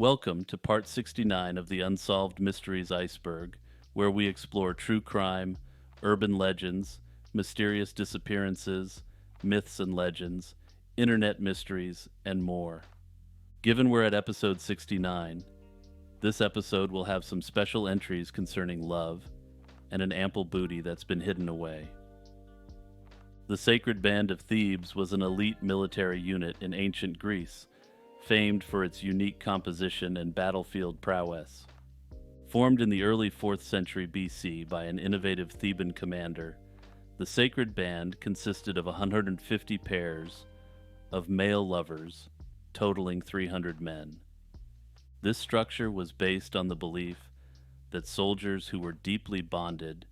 Welcome to part 69 of the Unsolved Mysteries Iceberg, where we explore true crime, urban legends, mysterious disappearances, myths and legends, internet mysteries, and more. Given we're at episode 69, this episode will have some special entries concerning love and an ample booty that's been hidden away. The Sacred Band of Thebes was an elite military unit in ancient Greece, famed for its unique composition and battlefield prowess. Formed in the early 4th century BC by an innovative Theban commander, the Sacred Band consisted of 150 pairs of male lovers, totaling 300 men. This structure was based on the belief that soldiers who were deeply bonded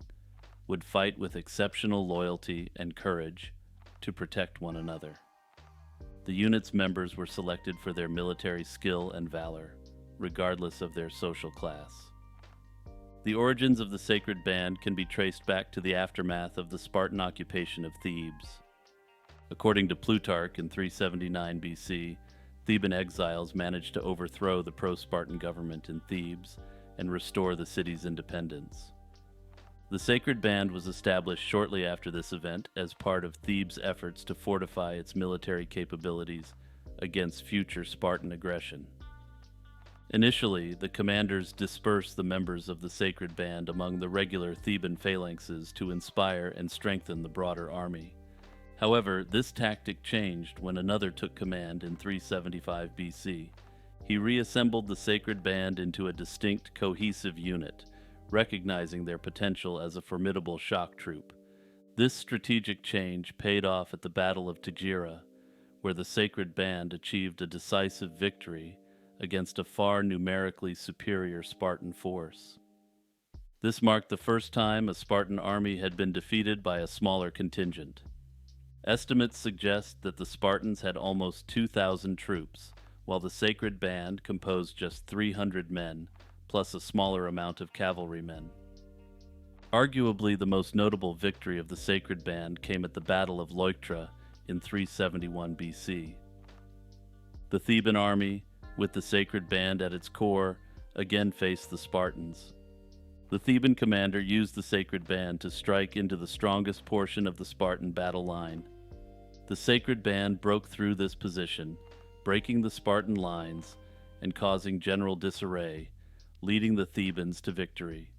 would fight with exceptional loyalty and courage to protect one another. The unit's members were selected for their military skill and valor, regardless of their social class. The origins of the Sacred Band can be traced back to the aftermath of the Spartan occupation of Thebes. According to Plutarch in 379 BC, Theban exiles managed to overthrow the pro-Spartan government in Thebes and restore the city's independence. The Sacred Band was established shortly after this event as part of Thebes' efforts to fortify its military capabilities against future Spartan aggression. Initially, the commanders dispersed the members of the Sacred Band among the regular Theban phalanxes to inspire and strengthen the broader army. However, this tactic changed when another took command in 375 BC. He reassembled the Sacred Band into a distinct, cohesive unit, recognizing their potential as a formidable shock troop. This strategic change paid off at the Battle of Tegyra, where the Sacred Band achieved a decisive victory against a far numerically superior Spartan force. This marked the first time a Spartan army had been defeated by a smaller contingent. Estimates suggest that the Spartans had almost 2,000 troops, while the Sacred Band composed just 300 men, plus a smaller amount of cavalrymen. Arguably the most notable victory of the Sacred Band came at the Battle of Leuctra in 371 BC. The Theban army, with the Sacred Band at its core, again faced the Spartans. The Theban commander used the Sacred Band to strike into the strongest portion of the Spartan battle line. The Sacred Band broke through this position, breaking the Spartan lines and causing general disarray, leading the Thebans to victory.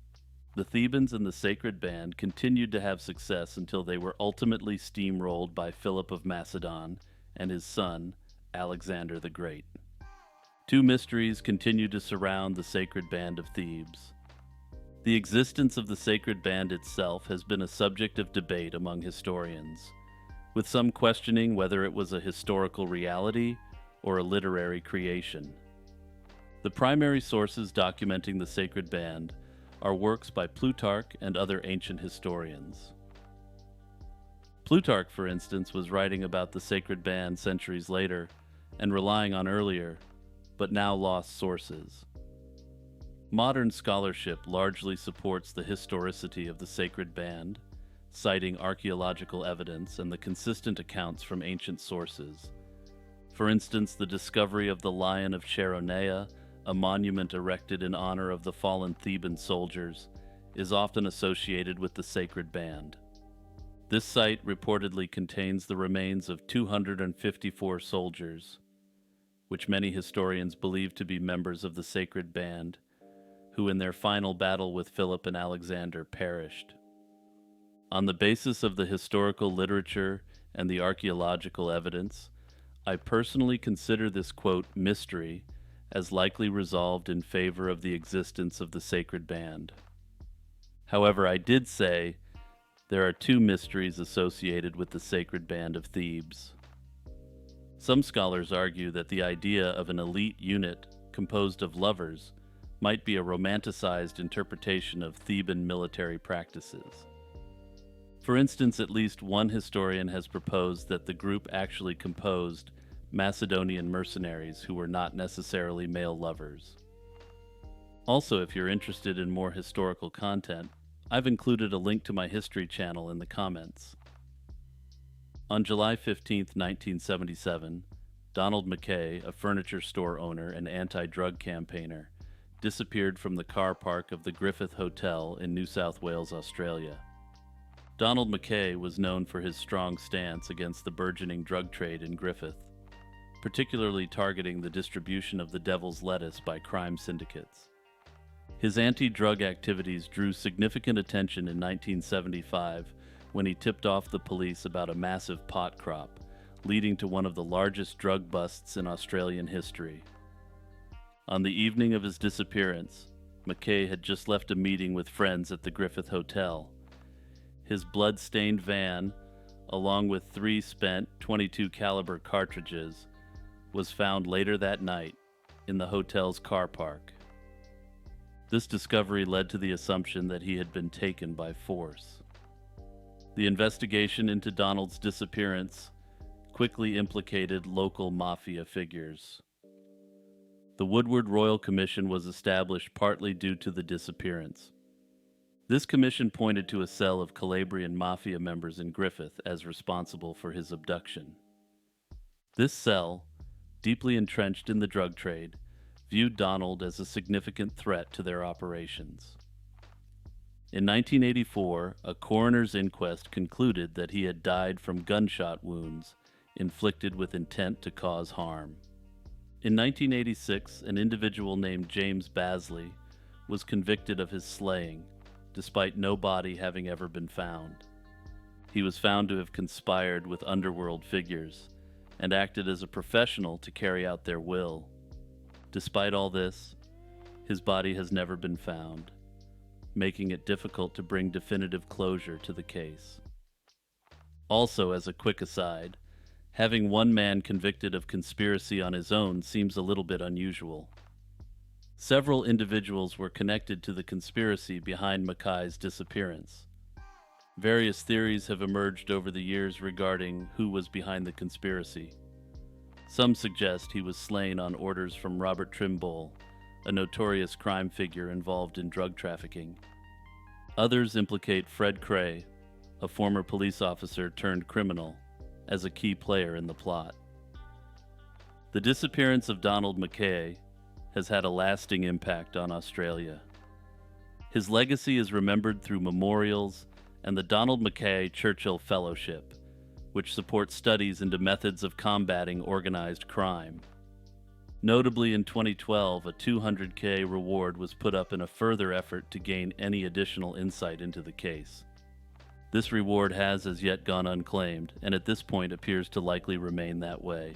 The Thebans and the Sacred Band continued to have success until they were ultimately steamrolled by Philip of Macedon and his son, Alexander the Great. Two mysteries continue to surround the Sacred Band of Thebes. The existence of the Sacred Band itself has been a subject of debate among historians, with some questioning whether it was a historical reality or a literary creation. The primary sources documenting the Sacred Band are works by Plutarch and other ancient historians. Plutarch, for instance, was writing about the Sacred Band centuries later and relying on earlier, but now lost sources. Modern scholarship largely supports the historicity of the Sacred Band, citing archaeological evidence and the consistent accounts from ancient sources. For instance, the discovery of the Lion of Chaeronea, a monument erected in honor of the fallen Theban soldiers, is often associated with the Sacred Band. This site reportedly contains the remains of 254 soldiers, which many historians believe to be members of the Sacred Band, who in their final battle with Philip and Alexander perished. On the basis of the historical literature and the archaeological evidence, I personally consider this, quote, mystery as likely resolved in favor of the existence of the Sacred Band. However, I did say there are two mysteries associated with the Sacred Band of Thebes. Some scholars argue that the idea of an elite unit composed of lovers might be a romanticized interpretation of Theban military practices. For instance, at least one historian has proposed that the group actually composed Macedonian mercenaries who were not necessarily male lovers. Also, if you're interested in more historical content, I've included a link to my history channel in the comments. On July 15, 1977, Donald McKay, a furniture store owner and anti-drug campaigner, disappeared from the car park of the Griffith Hotel in New South Wales, Australia. Donald McKay was known for his strong stance against the burgeoning drug trade in Griffith, particularly targeting the distribution of the devil's lettuce by crime syndicates. His anti-drug activities drew significant attention in 1975 when he tipped off the police about a massive pot crop, leading to one of the largest drug busts in Australian history. On the evening of his disappearance, McKay had just left a meeting with friends at the Griffith Hotel. His blood-stained van, along with 3 spent .22 caliber cartridges, was found later that night in the hotel's car park. This discovery led to the assumption that he had been taken by force. The investigation into Donald's disappearance quickly implicated local mafia figures. The Woodward Royal Commission was established partly due to the disappearance. This commission pointed to a cell of Calabrian mafia members in Griffith as responsible for his abduction. This cell, deeply entrenched in the drug trade, viewed Donald as a significant threat to their operations. In 1984, a coroner's inquest concluded that he had died from gunshot wounds inflicted with intent to cause harm. In 1986, an individual named James Basley was convicted of his slaying, despite no body having ever been found. He was found to have conspired with underworld figures and acted as a professional to carry out their will. Despite all this, his body has never been found, making it difficult to bring definitive closure to the case. Also, as a quick aside, having one man convicted of conspiracy on his own seems a little bit unusual. Several individuals were connected to the conspiracy behind McKay's disappearance. Various theories have emerged over the years regarding who was behind the conspiracy. Some suggest he was slain on orders from Robert Trimble, a notorious crime figure involved in drug trafficking. Others implicate Fred Cray, a former police officer turned criminal, as a key player in the plot. The disappearance of Donald McKay has had a lasting impact on Australia. His legacy is remembered through memorials and the Donald McKay Churchill Fellowship, which supports studies into methods of combating organized crime. Notably, in 2012, a $200K reward was put up in a further effort to gain any additional insight into the case. This reward has as yet gone unclaimed, and at this point appears to likely remain that way.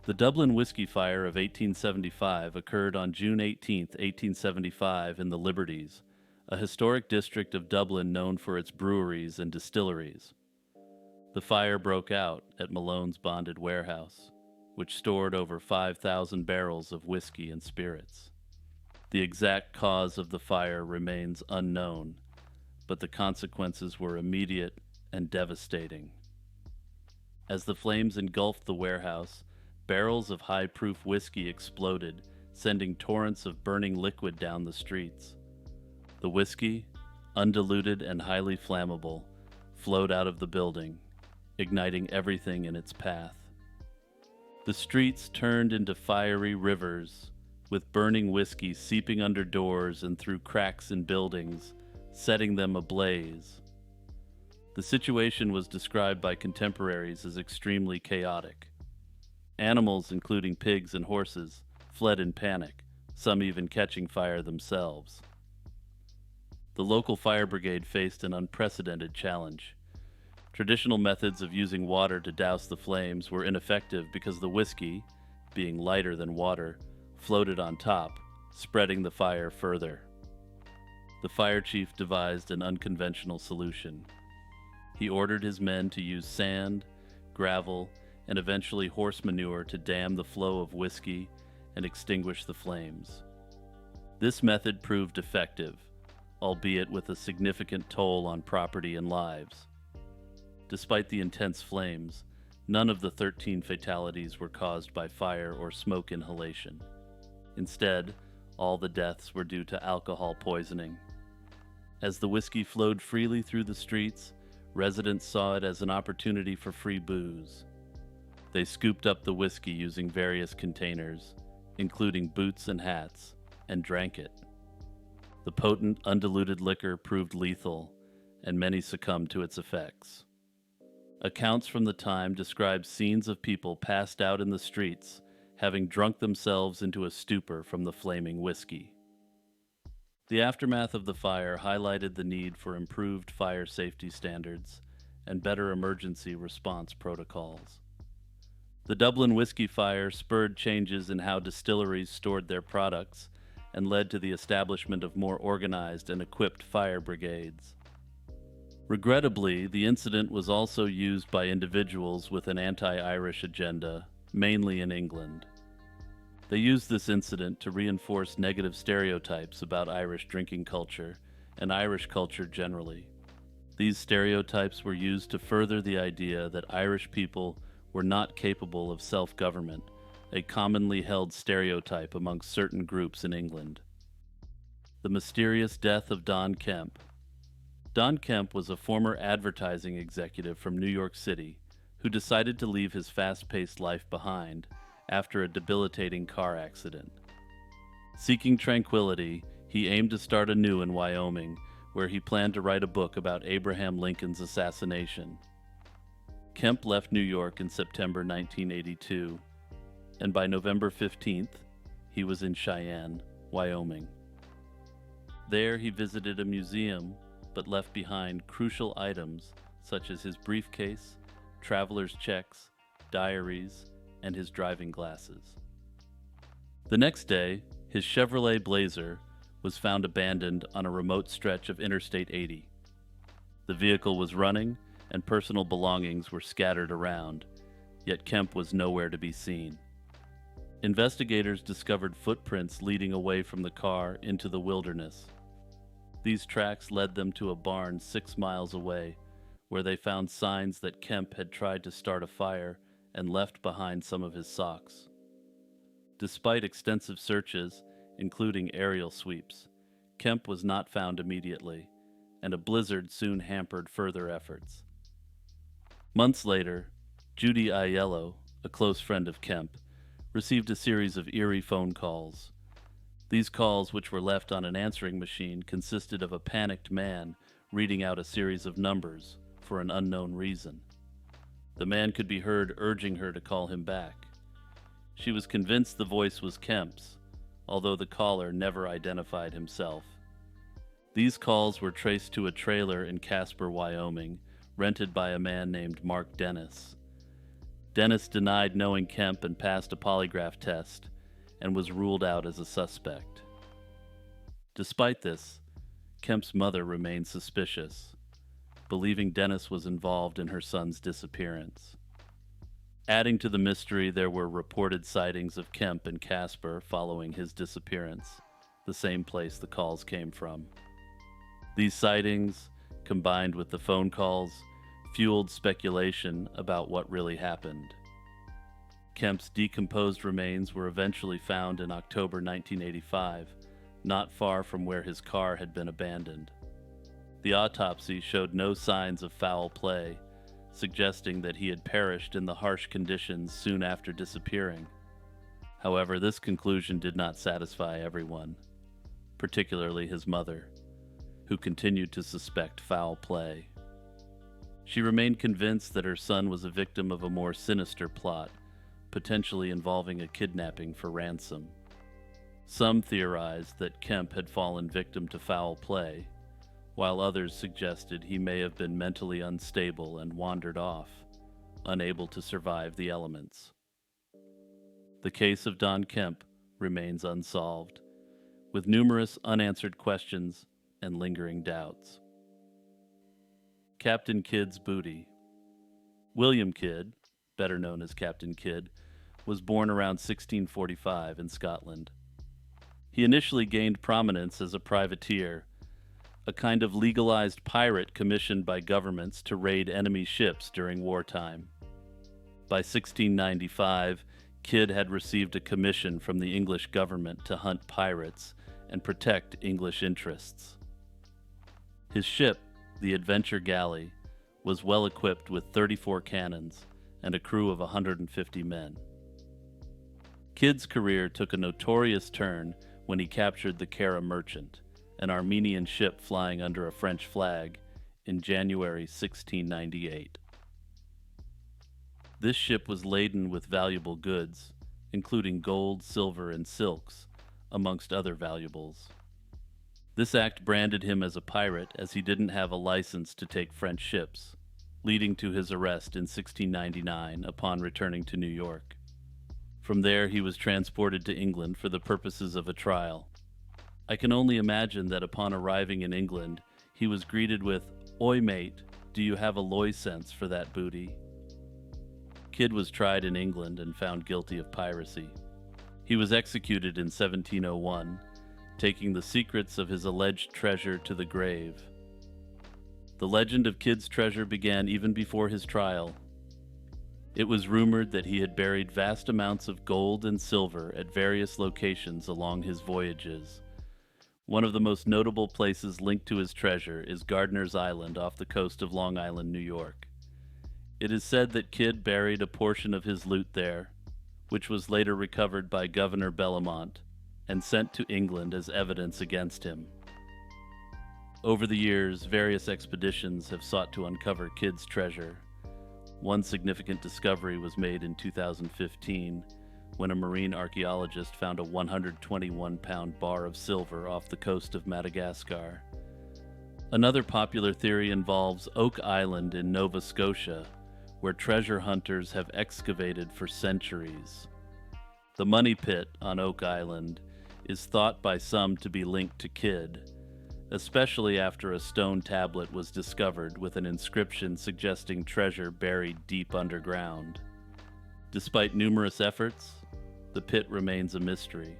The Dublin Whiskey Fire of 1875 occurred on June 18, 1875 in the Liberties, a historic district of Dublin known for its breweries and distilleries. The fire broke out at Malone's bonded warehouse, which stored over 5,000 barrels of whiskey and spirits. The exact cause of the fire remains unknown, but the consequences were immediate and devastating. As the flames engulfed the warehouse, barrels of high-proof whiskey exploded, sending torrents of burning liquid down the streets. The whiskey, undiluted and highly flammable, flowed out of the building, igniting everything in its path. The streets turned into fiery rivers, with burning whiskey seeping under doors and through cracks in buildings, setting them ablaze. The situation was described by contemporaries as extremely chaotic. Animals, including pigs and horses, fled in panic, some even catching fire themselves. The local fire brigade faced an unprecedented challenge. Traditional methods of using water to douse the flames were ineffective because the whiskey, being lighter than water, floated on top, spreading the fire further. The fire chief devised an unconventional solution. He ordered his men to use sand, gravel, and eventually horse manure to dam the flow of whiskey and extinguish the flames. This method proved effective, albeit with a significant toll on property and lives. Despite the intense flames, none of the 13 fatalities were caused by fire or smoke inhalation. Instead, all the deaths were due to alcohol poisoning. As the whiskey flowed freely through the streets, residents saw it as an opportunity for free booze. They scooped up the whiskey using various containers, including boots and hats, and drank it. The potent, undiluted liquor proved lethal, and many succumbed to its effects. Accounts from the time describe scenes of people passed out in the streets, having drunk themselves into a stupor from the flaming whiskey. The aftermath of the fire highlighted the need for improved fire safety standards and better emergency response protocols. The Dublin whiskey fire spurred changes in how distilleries stored their products and led to the establishment of more organized and equipped fire brigades. Regrettably, the incident was also used by individuals with an anti-Irish agenda, mainly in England. They used this incident to reinforce negative stereotypes about Irish drinking culture and Irish culture generally. These stereotypes were used to further the idea that Irish people were not capable of self-government, a commonly held stereotype among certain groups in England. The mysterious death of Don Kemp. Don Kemp was a former advertising executive from New York City who decided to leave his fast-paced life behind after a debilitating car accident. Seeking tranquility, he aimed to start anew in Wyoming, where he planned to write a book about Abraham Lincoln's assassination. Kemp left New York in September 1982, and by November 15th, he was in Cheyenne, Wyoming. There he visited a museum, but left behind crucial items such as his briefcase, traveler's checks, diaries, and his driving glasses. The next day, his Chevrolet Blazer was found abandoned on a remote stretch of Interstate 80. The vehicle was running, and personal belongings were scattered around, yet Kemp was nowhere to be seen. Investigators discovered footprints leading away from the car into the wilderness. These tracks led them to a barn 6 miles away, where they found signs that Kemp had tried to start a fire and left behind some of his socks. Despite extensive searches, including aerial sweeps, Kemp was not found immediately, and a blizzard soon hampered further efforts. Months later, Judy Aiello, a close friend of Kemp, received a series of eerie phone calls. These calls, which were left on an answering machine, consisted of a panicked man reading out a series of numbers for an unknown reason. The man could be heard urging her to call him back. She was convinced the voice was Kemp's, although the caller never identified himself. These calls were traced to a trailer in Casper, Wyoming, rented by a man named Mark Dennis. Dennis denied knowing Kemp and passed a polygraph test, and was ruled out as a suspect. Despite this, Kemp's mother remained suspicious, believing Dennis was involved in her son's disappearance. Adding to the mystery, there were reported sightings of Kemp in Casper following his disappearance, the same place the calls came from. These sightings, combined with the phone calls, fueled speculation about what really happened. Kemp's decomposed remains were eventually found in October 1985, not far from where his car had been abandoned. The autopsy showed no signs of foul play, suggesting that he had perished in the harsh conditions soon after disappearing. However, this conclusion did not satisfy everyone, particularly his mother, who continued to suspect foul play. She remained convinced that her son was a victim of a more sinister plot, potentially involving a kidnapping for ransom. Some theorized that Kemp had fallen victim to foul play, while others suggested he may have been mentally unstable and wandered off, unable to survive the elements. The case of Don Kemp remains unsolved, with numerous unanswered questions and lingering doubts. Captain Kidd's booty. William Kidd, better known as Captain Kidd, was born around 1645 in Scotland. He initially gained prominence as a privateer, a kind of legalized pirate commissioned by governments to raid enemy ships during wartime. By 1695, Kidd had received a commission from the English government to hunt pirates and protect English interests. His ship, the Adventure Galley, was well equipped with 34 cannons and a crew of 150 men. Kidd's career took a notorious turn when he captured the Kara Merchant, an Armenian ship flying under a French flag, in January 1698. This ship was laden with valuable goods, including gold, silver, and silks, amongst other valuables. This act branded him as a pirate as he didn't have a license to take French ships, leading to his arrest in 1699 upon returning to New York. From there, he was transported to England for the purposes of a trial. I can only imagine that upon arriving in England, he was greeted with, "Oi mate, do you have a license for that booty?" Kidd was tried in England and found guilty of piracy. He was executed in 1701, taking the secrets of his alleged treasure to the grave. The legend of Kidd's treasure began even before his trial. It was rumored that he had buried vast amounts of gold and silver at various locations along his voyages. One of the most notable places linked to his treasure is Gardiner's Island off the coast of Long Island, New York. It is said that Kidd buried a portion of his loot there, which was later recovered by Governor Bellamont and sent to England as evidence against him. Over the years, various expeditions have sought to uncover Kidd's treasure. One significant discovery was made in 2015 when a marine archaeologist found a 121-pound bar of silver off the coast of Madagascar. Another popular theory involves Oak Island in Nova Scotia, where treasure hunters have excavated for centuries. The Money Pit on Oak Island is thought by some to be linked to Kidd, especially after a stone tablet was discovered with an inscription suggesting treasure buried deep underground. Despite numerous efforts, the pit remains a mystery,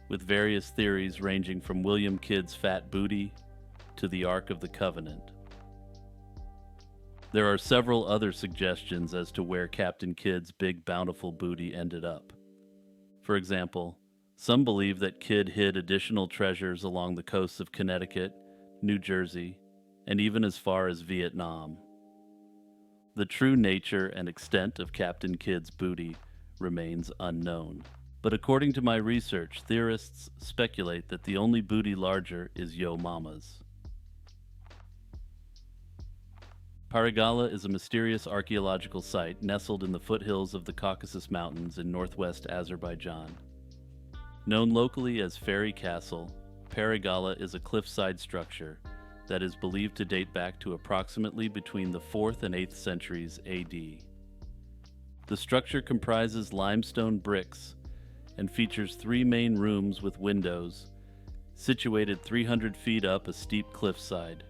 with various theories ranging from William Kidd's fat booty to the Ark of the Covenant. There are several other suggestions as to where Captain Kidd's big bountiful booty ended up. For example, some believe that Kidd hid additional treasures along the coasts of Connecticut, New Jersey, and even as far as Vietnam. The true nature and extent of Captain Kidd's booty remains unknown, but according to my research, theorists speculate that the only booty larger is Yo Mama's. Parigala is a mysterious archaeological site nestled in the foothills of the Caucasus Mountains in northwest Azerbaijan. Known locally as Fairy Castle, Parigala is a cliffside structure that is believed to date back to approximately between the 4th and 8th centuries AD. The structure comprises limestone bricks and features 3 main rooms with windows, situated 300 feet up a steep cliffside.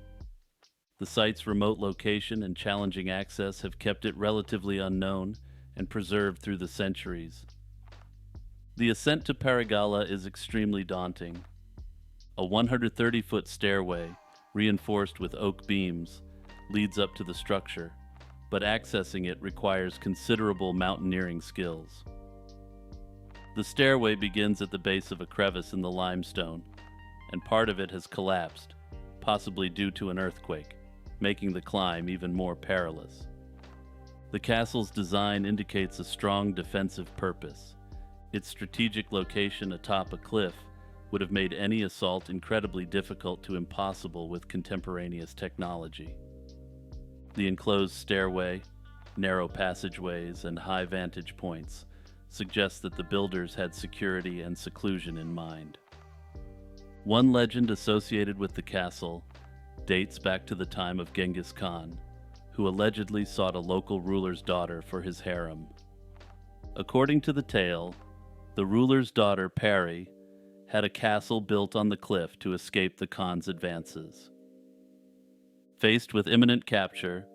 The site's remote location and challenging access have kept it relatively unknown and preserved through the centuries. The ascent to Parigala is extremely daunting. A 130-foot stairway, reinforced with oak beams, leads up to the structure, but accessing it requires considerable mountaineering skills. The stairway begins at the base of a crevice in the limestone, and part of it has collapsed, possibly due to an earthquake, making the climb even more perilous. The castle's design indicates a strong defensive purpose. Its strategic location atop a cliff would have made any assault incredibly difficult to impossible with contemporaneous technology. The enclosed stairway, narrow passageways, and high vantage points suggest that the builders had security and seclusion in mind. One legend associated with the castle dates back to the time of Genghis Khan, who allegedly sought a local ruler's daughter for his harem. According to the tale, the ruler's daughter, Peris, had a castle built on the cliff to escape the Khan's advances. Faced with imminent capture,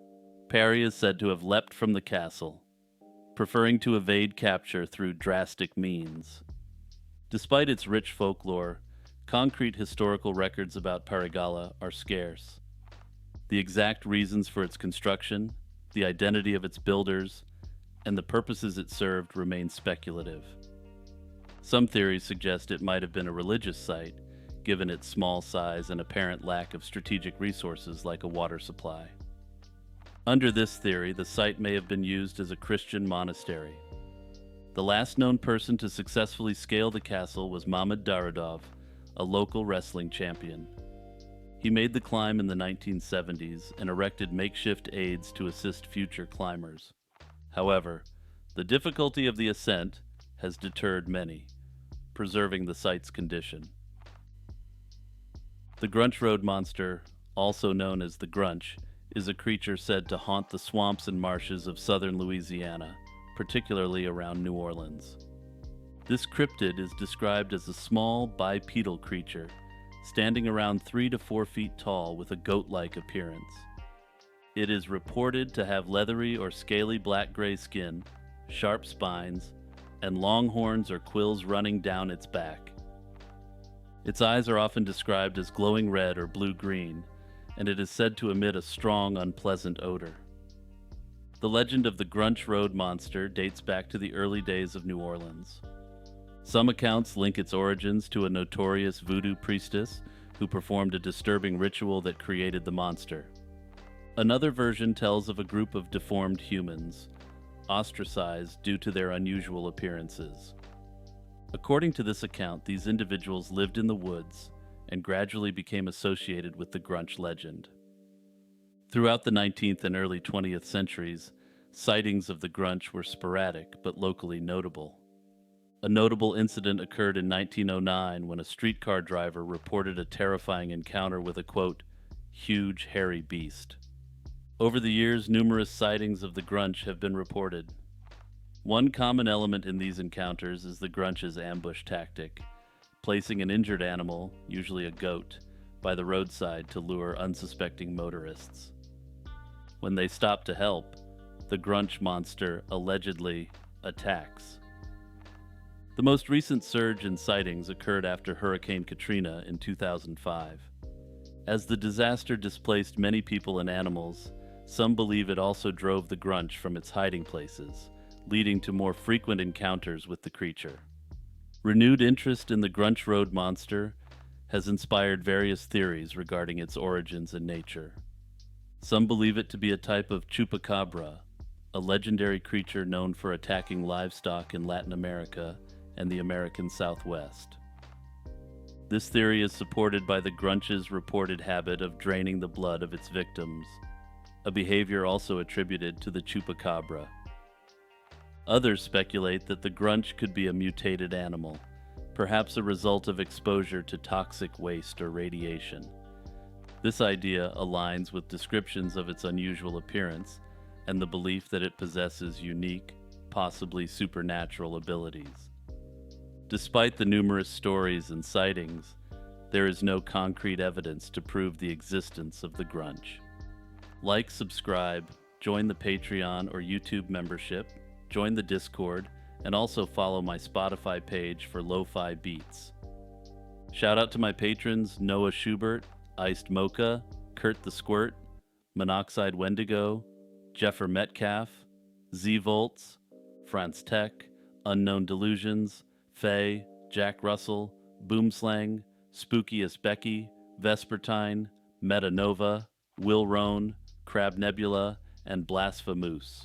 Peris is said to have leapt from the castle, preferring to evade capture through drastic means. Despite its rich folklore, concrete historical records about Parigala are scarce. The exact reasons for its construction, the identity of its builders, and the purposes it served remain speculative. Some theories suggest it might have been a religious site, given its small size and apparent lack of strategic resources like a water supply. Under this theory, the site may have been used as a Christian monastery. The last known person to successfully scale the castle was Mamad Daradov, a local wrestling champion. He made the climb in the 1970s and erected makeshift aids to assist future climbers. However, the difficulty of the ascent has deterred many, preserving the site's condition. The Grunch Road Monster, also known as the Grunch, is a creature said to haunt the swamps and marshes of southern Louisiana, particularly around New Orleans. This cryptid is described as a small bipedal creature, standing around 3 to 4 feet tall with a goat-like appearance. It is reported to have leathery or scaly black-gray skin, sharp spines, and long horns or quills running down its back. Its eyes are often described as glowing red or blue-green, and it is said to emit a strong, unpleasant odor. The legend of the Grunch Road Monster dates back to the early days of New Orleans. Some accounts link its origins to a notorious voodoo priestess who performed a disturbing ritual that created the monster. Another version tells of a group of deformed humans, ostracized due to their unusual appearances. According to this account, these individuals lived in the woods and gradually became associated with the Grunch legend. Throughout the 19th and early 20th centuries, sightings of the Grunch were sporadic but locally notable. A notable incident occurred in 1909 when a streetcar driver reported a terrifying encounter with a, quote, huge hairy beast. Over the years, numerous sightings of the Grunch have been reported. One common element in these encounters is the Grunch's ambush tactic, placing an injured animal, usually a goat, by the roadside to lure unsuspecting motorists. When they stop to help, the Grunch monster allegedly attacks. The most recent surge in sightings occurred after Hurricane Katrina in 2005. As the disaster displaced many people and animals, some believe it also drove the Grunch from its hiding places, leading to more frequent encounters with the creature. Renewed interest in the Grunch Road Monster has inspired various theories regarding its origins and nature. Some believe it to be a type of chupacabra, a legendary creature known for attacking livestock in Latin America and the American Southwest. This theory is supported by the Grunch's reported habit of draining the blood of its victims, a behavior also attributed to the chupacabra. Others speculate that the Grunch could be a mutated animal, perhaps a result of exposure to toxic waste or radiation. This idea aligns with descriptions of its unusual appearance and the belief that it possesses unique, possibly supernatural abilities. Despite the numerous stories and sightings, there is no concrete evidence to prove the existence of the Grunch. Like, subscribe, join the Patreon or YouTube membership, join the Discord, and also follow my Spotify page for lo-fi beats. Shout out to my patrons Noah Schubert, Iced Mocha, Kurt the Squirt, Monoxide Wendigo, Jeffer Metcalf, Z Volts, France Tech, Unknown Delusions, Faye, Jack Russell, Boomslang, Spookiest Becky, Vespertine, Metanova, Will Roan, Crab Nebula, and Blasphemous.